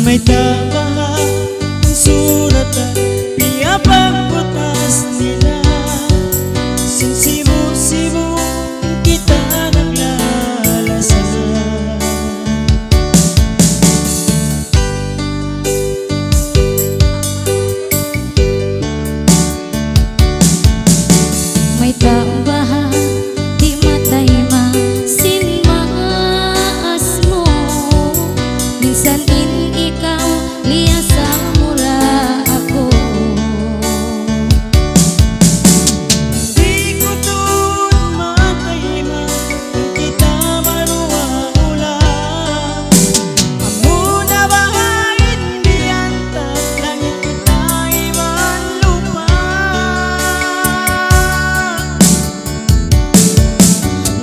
May tabahan suratan piyapang butas nila. Simu-simu kita naglalasan. May tabahan di matay masin maas mo. Minsan ikaw liasa mula ako. Di ko dun matayma kung kita manuwala. Amuna bahain di antat langit kita iman lupa.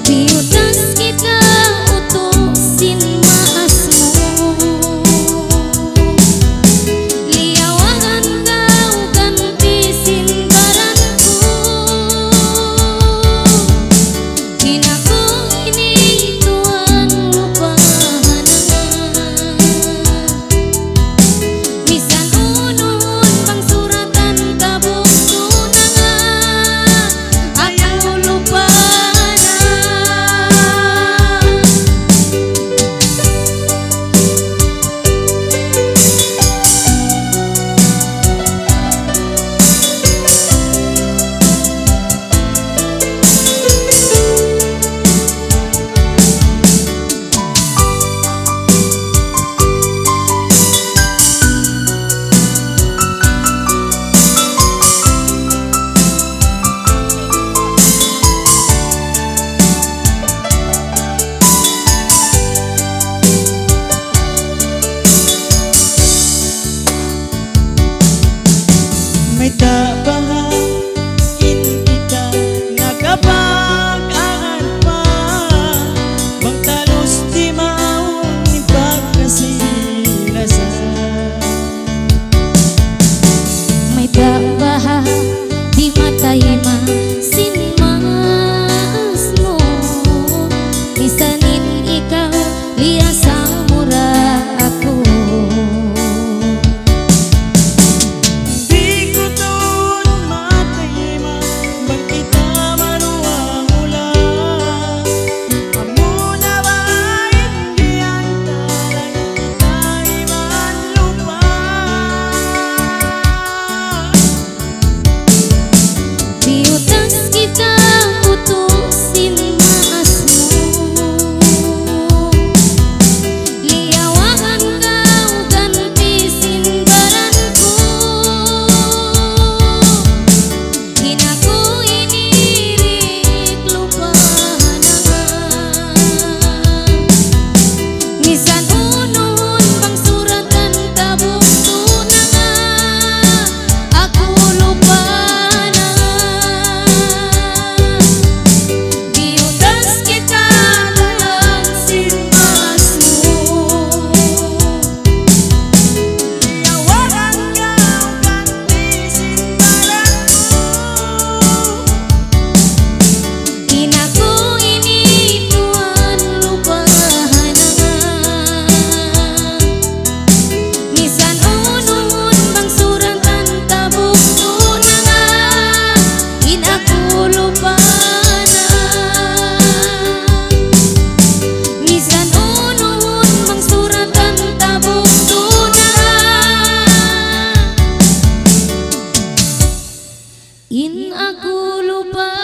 Di utas kita utusin maas mo. Liawangan kau ganti sinbaranku. Hinaku ini tuan lupahanan. Misan unun pang suratan tabung tunangan. Aku lupahanan. May tabahan kita nakapag-angan pa. Bang talos di maong ipagkasilasan. May tabahan di matay masin maas mo. Misanin ikaw liasa mura ako. Di ko dun matayma bang kita manuwala. Amuna bahain di antat langit kita iman lupa. Di utas kita utusin maas mo. Liawangan kau ganti sinbaranku. Hinaku ini rik lupahanan. Misan unun pang suratan tabung tunangan. Aku lupahanan. Di utas kita dalam sinmasmu. Liawangan kau ganti sinbaranku. Hinaku ini tuan lupahanan. Misan unun pang suratan tabung tunangan. Hinaku lupahanan. Misan unun pang suratan tabung tunangan. In aku lupa.